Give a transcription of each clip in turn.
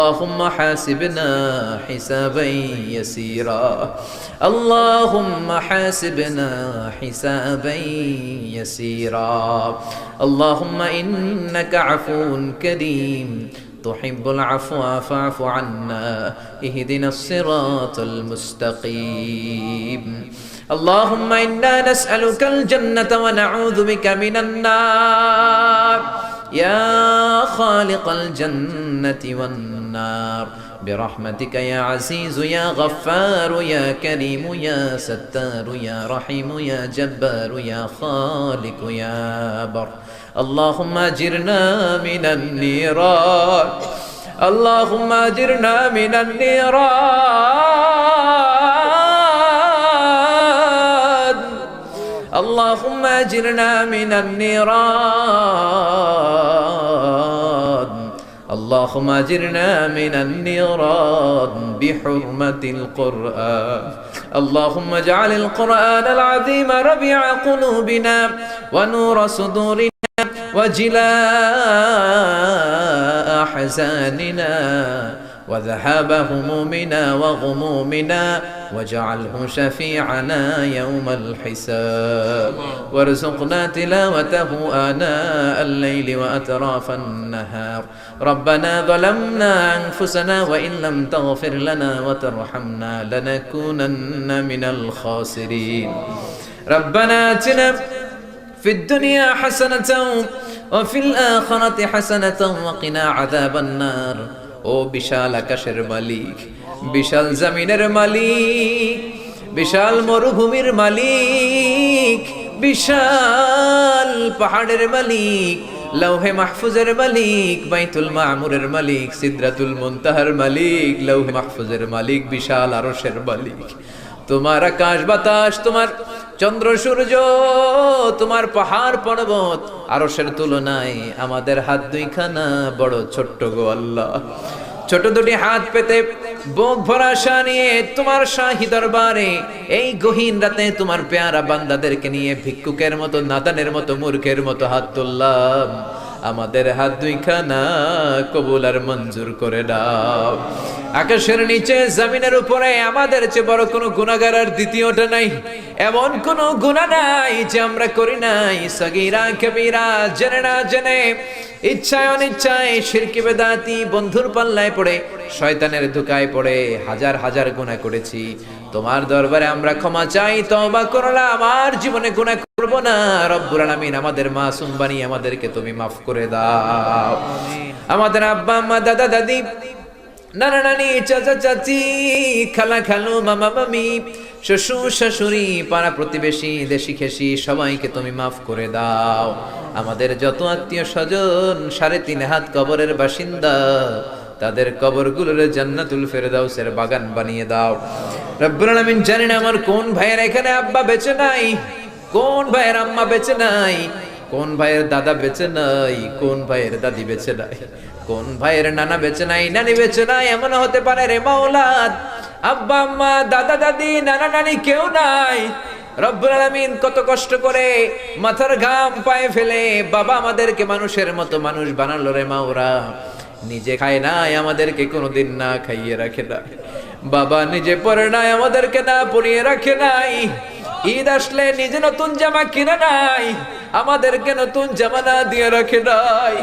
اللهم حاسبنا حسابا يسيرا اللهم حاسبنا حسابا يسيرا اللهم إنك عفو كريم تحب العفو فاعف عنا اهدنا الصراط المستقيم اللهم إنا نسألك الجنة ونعوذ بك من النار يا خالق الجنة والنار برحمتك يا عزيز يا غفار يا كريم يا ستار يا رحيم يا جبار يا خالق يا بر اللهم أجرنا من النيران اللهم أجرنا من النيران اللهم أجرنا من النيران اللهم أجرنا من النيران بحرمة القرآن اللهم اجعل القرآن العظيم ربيع قلوبنا ونور صدورنا وجلاء أحزاننا وذهاب همومنا وغمومنا واجعله شفيعنا يوم الحساب وارزقنا تلاوته آناء الليل وأطراف النهار ربنا ظلمنا أنفسنا وإن لم تغفر لنا وترحمنا لنكونن من الخاسرين ربنا آتنا في الدنيا حسنة وفي الآخرة حسنة وقنا عذاب النار ও বিশাল আকাশের মালিক বিশাল জমিনের মালিক বিশাল মরুভূমির মালিক বিশাল পাহাড়ের মালিক লৌহে মাহফুজের মালিক বাইতুল মামুরের মালিক সিদরাতুল মুনতাহার মালিক লৌহে মাহফুজের মালিক বিশাল আরশের মালিক তোমার আকাশ বাতাস তোমার চন্দ্র সূর্য তোমার পাহাড় পর্বত আরশের তুলনায় আমাদের হাত দুইখানা বড় ছোট্ট গো আল্লাহ ছোট দুটি হাত পেতে বুক ভরা আশা নিয়ে তোমার শাহী দরবারে এই গহীন রাতে তোমার পেয়ারা বান্দাদেরকে নিয়ে ভিক্ষুকের মতো নাদানের মতো মূর্খের মতো হাত তুললাম আমাদের হাত দুইখানা কবুল আর মঞ্জুর করে দাও আকাশের নিচে জমিনের উপরে আমাদের চেয়ে বড় কোনো গুনাহগার আর দ্বিতীয়টা নাই এমন কোনো গুনাহ নাই যে আমরা করি নাই সগীরা কবিরা জেনে না জেনে ইচ্ছায় অনিচ্ছায় শিরকি বেদাতি বন্ধুর পাল্লায় পড়ে শয়তানের ধোঁকায় পড়ে হাজার হাজার গুনাহ করেছি তোমার দরবারে আমরা ক্ষমা চাই তওবা করলাম আমার জীবনে গুনাহ করব না রব্বুল আলামিন আমাদের মাসুম বানিয়ে আমাদেরকে তুমি মাফ করে দাও আমাদের আব্বা আম্মা দাদা দাদি নানা নানি চাচা চাচি খালা খালু মামা মামি শ্বশুর শাশুড়ি পাড়া প্রতিবেশী দেশি খেসি সবাইকে তুমি মাফ করে দাও আমাদের যত আত্মীয় স্বজন 3.5 হাত কবরের বাসিন্দা তাদের কবরগুলোর জান্নাতুল ফেরদাউসের বাগান বানিয়ে দাও রব্বুল আলামিন জানেন আমার কোন ভাইয়ের এখানে আব্বা বেঁচে নাই কোন ভাইয়ের আম্মা বেঁচে নাই কোন ভাইয়ের দাদা বেঁচে নাই কোন ভাইয়ের দাদি বেঁচে নাই কোন ভাইয়ের নানা বেঁচে নাই নানি বেঁচে নাই এমন হতে পারে রে মাওলা আব্বা আম্মা দাদা দাদি নানা নানি কেউ নাই রব্বুল আলামিন কত কষ্ট করে মাথার ঘাম পায়ে ফেলে বাবা আমাদেরকে মানুষের মতো মানুষ বানালো রে মাওরা নিজে খায় নাই আমাদেরকে কোনোদিন না খাইয়ে রাখে না বাবা নিজে পরে নাই আমাদেরকে না পরিয়ে রাখে নাই ঈদ আসলে নিজে নতুন জামা কিনে নাই আমাদেরকে নতুন জামা না দিয়ে রাখে নাই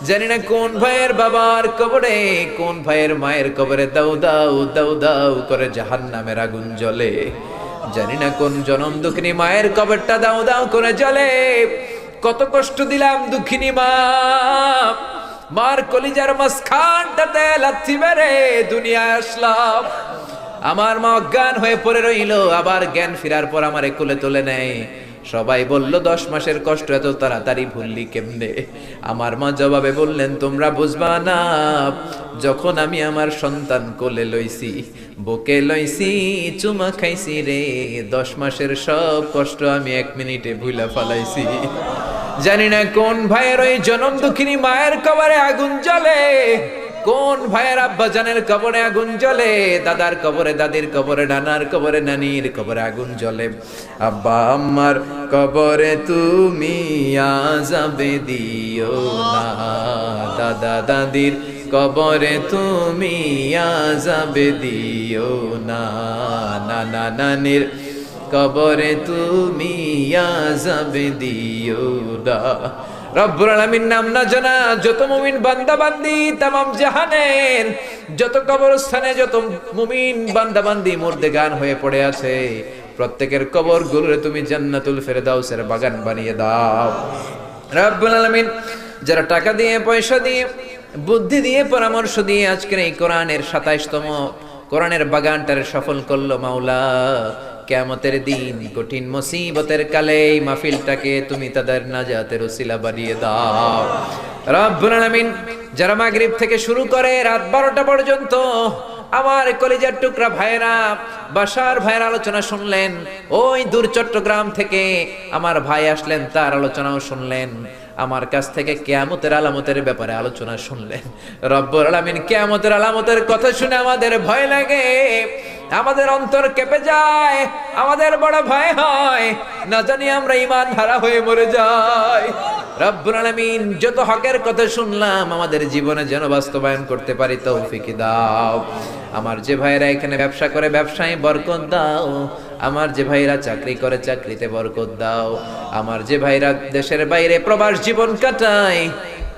জানি না কোন ভাইয়ের বাবার কবরে কোন ভাইয়ের মায়ের কবরে দাউ দাউ দাউ দাউ করে জাহান্নামের আগুন জ্বলে জানি না কোন জনম দুঃখিনী মায়ের কবরটা দাউ দাউ করে জ্বলে কত কষ্ট দিলাম দুঃখিনী মা মার কলিজার মাঝখানটাতে লাথি মেরে দুনিয়ায় আসলাম আমার মা অজ্ঞান হয়ে পড়ে রইল আবার জ্ঞান ফেরার পর আমারে কোলে তুলে নেয় সবাই বলল 10 মাসের কষ্ট এত তাড়াতাড়ি ভুললি কেমনে আমার মা জবাবে বললেন তোমরা বুঝবা না যখন আমি আমার সন্তান কোলে লইছি বুকে লইছি চুমা খাইছি রে 10 মাসের সব কষ্ট আমি 1 মিনিটে ভুলা ফলাইছি জানি না কোন ভাইয়ের ওই জনম দুঃখিনী মায়ের কবরে আগুন জ্বলে কোন ভাইয়ের আব্বা জানের কবরে আগুন জ্বলে দাদার কবরে দাদির কবরে নানার কবরে নানির কবরে আগুন জ্বলে আব্বা আম্মার কবরে তুমি আযাব দিও না দাদা দাদির কবরে তুমি আযাব দিও না, নানা নানির কবরে তুমি আযাব দিও না। রব্বুল আলামিন নাম না জানা যত মুমিন বান্দা বান্দি তামাম জাহানের যত কবরস্থানে যত মুমিন বান্দা বান্দি মুর্দেগান হয়ে পড়ে আছে, প্রত্যেকের কবর গুলোরে তুমি জান্নাতুল ফেরদাউসের বাগান বানিয়ে দাও। রব্বুল আলামিন যারা টাকা দিয়ে পয়সা দিয়ে বুদ্ধি দিয়ে পরামর্শ দিয়ে আজকের এই কোরআনের 27তম কোরআনের বাগানটারে সফল করলো মাওলা, কিয়ামতের দিন কঠিন মুসিবতের কালে এই মাহফিলটাকে তুমি তাদের নাজাতের উসিলা বানিয়ে দাও। রব্বুল আলামিন যারা মাগরিব থেকে শুরু করে রাত 12টা পর্যন্ত আমার কলিজার টুকরা ভাইরা বাশার ভাইয়ের আলোচনা শুনলেন, ওই দূর চট্টগ্রাম থেকে আমার ভাই আসলেন তার আলোচনাও শুনলেন, আমার কাছ থেকে কিয়ামতের আলামতের ব্যাপারে আলোচনা শুনলেন। রব্বুল আলামিন কিয়ামতের আলামতের কথা শুনে আমাদের ভয় লাগে, আমাদের অন্তর কেঁপে যায়, আমাদের বড় ভয় হয়, না জানি আমরা ঈমান হারা হয়ে মরে যাই। রব্বুল আলামিন যত হকের কথা শুনলাম আমাদের জীবনে যেন বাস্তবায়ন করতে পারি তৌফিক দাও। আমার যে ভাইরা এখানে ব্যবসা করে ব্যবসায় বরকত দাও, আমার যে ভাইরা চাকরি করে চাকরিতে বরকত দাও, আমার যে ভাইরা দেশের বাইরে প্রবাস জীবন কাটায়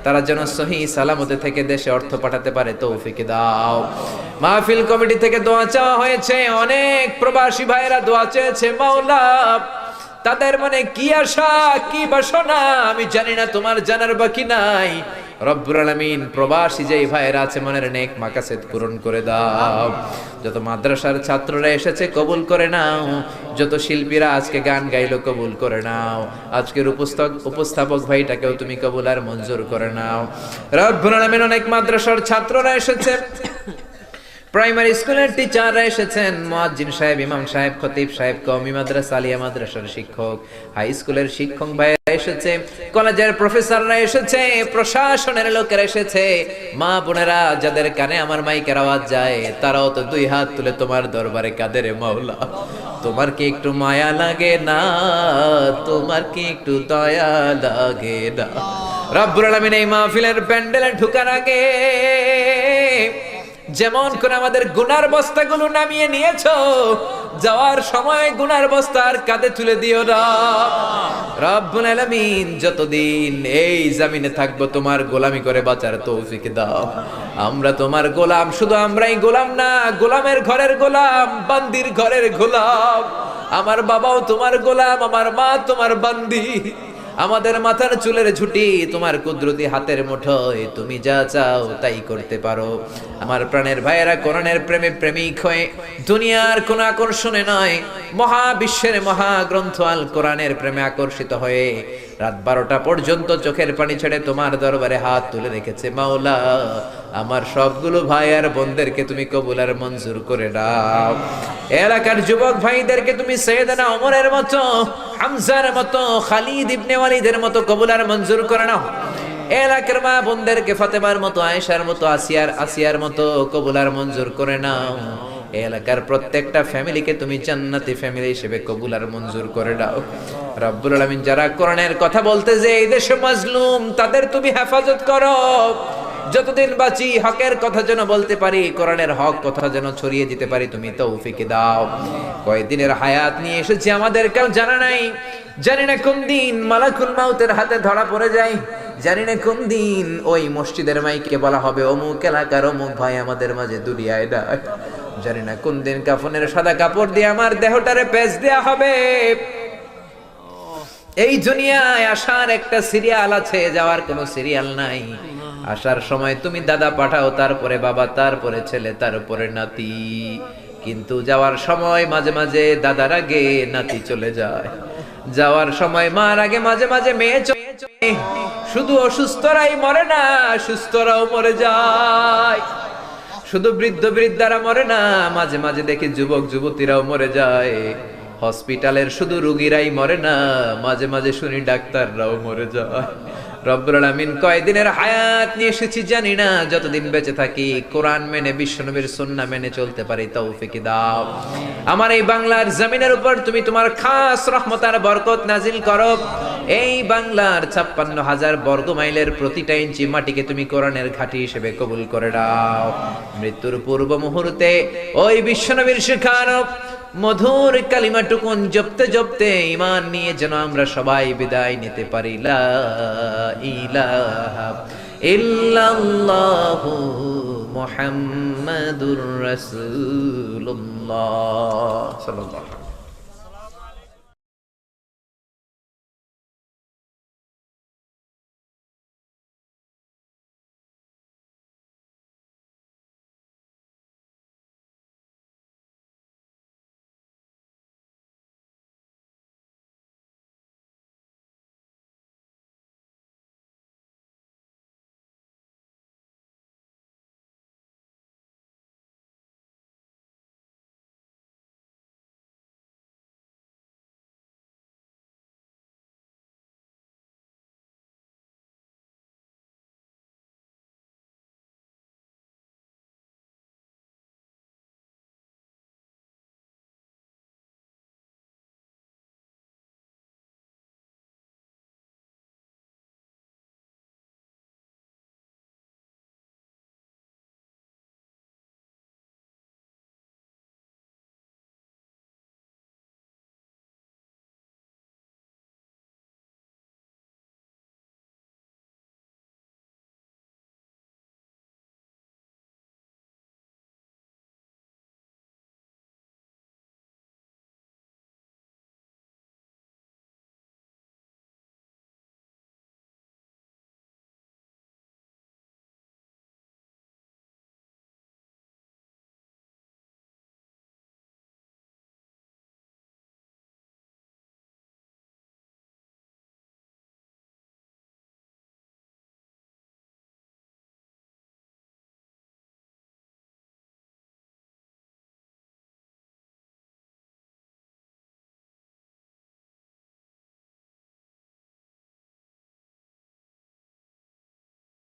তারা যেন সহি সালামতে থেকে দেশে অর্থ পাঠাতে পারে তৌফিক দাও। মাহফিল কমিটি থেকে দোয়া চাওয়া হয়েছে, অনেক প্রবাসী ভাইরা দোয়া চেয়েছে মাওলা, তাদের মনে কি আশা কি বাসনা আমি জানি না, তোমার জানার বাকি নাই। রব্বুল আলামিন প্রবাসী যেই ভাইরা আছে মনের নেক মাকাসেদ পূরণ করে দাও। যত মাদ্রাসার ছাত্ররা এসেছে কবুল করে নাও, যত শিল্পীরা আজকে গান গাইলো কবুল করে নাও, আজকের উপস্থাপক ভাইটাকেও তুমি কবুল আর মঞ্জুর করে নাও। রব্বুল আলামিন অনেক মাদ্রাসার ছাত্ররা এসেছে, প্রাইমারি স্কুলের টিচাররা এসেছেন, মুয়াজ্জিন সাহেব, ইমাম সাহেব, খতিব সাহেব, কওমি মাদ্রাসা, আলিয়া মাদ্রাসার শিক্ষক, হাই স্কুলের শিক্ষক ভাইরা এসেছে, কলেজের প্রফেসররা এসেছে, প্রশাসনের লোকেরা এসেছে, মা বোনেরা যাদের কানে আমার মাইকের আওয়াজ যায় তারাও তো দুই হাত তুলে তোমার দরবারে কাঁদে রে মাওলা। তোমার কি একটু মায়া লাগে না? তোমার কি একটু দয়া লাগে না? রব্বুল আলামিন এই মাহফিলের প্যান্ডেলে ঢোকার আগে যেমন করে আমাদের গুনার বস্তাগুলো নামিয়ে নিয়েছো, যাওয়ার সময় গুনার বস্তা আর কাঁধে তুলে দিও না। রব্বুল আলামিন যতদিন এই জমিনে থাকবো তোমার গোলামি করে বাঁচার তৌফিক দাও। আমরা তোমার গোলাম, শুধু আমরাই গোলাম না, গোলামের ঘরের গোলাম, বান্দির ঘরের গোলাম। আমার বাবাও তোমার গোলাম, আমার মা তোমার বান্দি, আমাদের মাথার চুলের ঝুঁটি তোমার কুদরতি হাতের মুঠোয়, তুমি যা চাও তাই করতে পারো। আমার প্রাণের ভাইয়েরা কোরআনের প্রেমে প্রেমিক হয়ে দুনিয়ার কোন আকর্ষণে নয়, মহাবিশ্বের মহাগ্রন্থ আল কোরআনের প্রেমে আকর্ষিত হয়ে রাত 12টা পর্যন্ত চোখের পানি ছেড়ে তোমার দরবারে হাত তুলে রেখেছে মাওলা। আমার সবগুলো ভাই আর বোনদেরকে তুমি কবুল আর মঞ্জুর করে দাও। এলাকার যুবক ভাইদেরকে তুমি সাইয়েদনা ওমরের মতো, হামজার মতো, খালিদ ইবনে ওয়ালিদের মতো কবুল আর মঞ্জুর করে নাও। এলাকার মা বোনদেরকে ফাতেমার মতো, আয়েশার মতো, আসিয়ার মতো কবুল আর মঞ্জুর করে নাও। এলাকার প্রত্যেকটা ফ্যামিলিকে তুমি জান্নাতি ফ্যামিলি হিসেবে কবুল আর মঞ্জুর করে দাও। রব্বুল আলামিন যারা কোরআনের কথা বলতে যে এই দেশে মাজলুম তাদের তুমি হেফাজত করো। যতদিন বাঁচি হকের কথা যেন বলতে পারি, কোরআনের হক কথা যেন ছড়িয়ে দিতে পারি, তুমি তৌফিক দাও। কয়দিনের হায়াত নিয়ে এসেছি আমাদের কেউ জানা নাই, জানি না কোন দিন মালাকুল মাউতের হাতে ধরা পড়ে যায়, জানি না কোন দিন ওই মসজিদের মাইকে বলা হবে অমুক এলাকার অমুক ভাই আমাদের মাঝে দুনিয়ায় নাই, জানি না কোন দিন কাফনের সাদা কাপড় দিয়ে আমার দেহটারে পেঁচ দেয়া হবে। এই দুনিয়ায় আসার একটা সিরিয়াল আছে, যাওয়ার কোনো সিরিয়াল নাই। আসার সময় তুমি দাদা পাঠাও, তারপরে বাবা, তারপরে ছেলে, তারপরে নাতি, কিন্তু যাওয়ার সময় মাঝে মাঝে দাদার আগে নাতি চলে যায়, যাওয়ার সময় মার আগে মাঝে মাঝে মেয়ে চলে। শুধু অসুস্থরাই মরে না, সুস্থরাও মরে যায়। শুধু বৃদ্ধ বৃদ্ধারা মরে না, মাঝে মাঝে দেখি যুবক যুবতীরাও মরে যায়। হসপিটালের শুধু রোগীরাই মরে না, মাঝে মাঝে শুনি ডাক্তাররাও মরে যায়। রব্বুল আলামিন কয়দিনের হায়াত নিয়ে এসেছি জানি না, যতদিন বেঁচে থাকি কোরআন মেনে বিশ্বনবীর সুন্নাহ মেনে চলতে পারি তৌফিক দাও। আমার এই বাংলার জমিনের উপর তুমি তোমার খাস রহমত আর বরকত নাজিল করো। এই বাংলার 56,000 বর্গ মাইলের প্রতিটা ইঞ্চি মাটিকে তুমি কোরআনের ঘাঁটি হিসেবে কবুল করে দাও। মৃত্যুর পূর্ব মুহূর্তে ওই বিশ্বনবীর শেখানো মধুর কালিমাটুকুন জপতে জপতে ঈমান নিয়ে যেন আমরা সবাই বিদায় নিতে পারি। লা ইলাহা ইল্লাল্লাহু মুহাম্মাদুর রাসূলুল্লাহ সাল্লাল্লাহু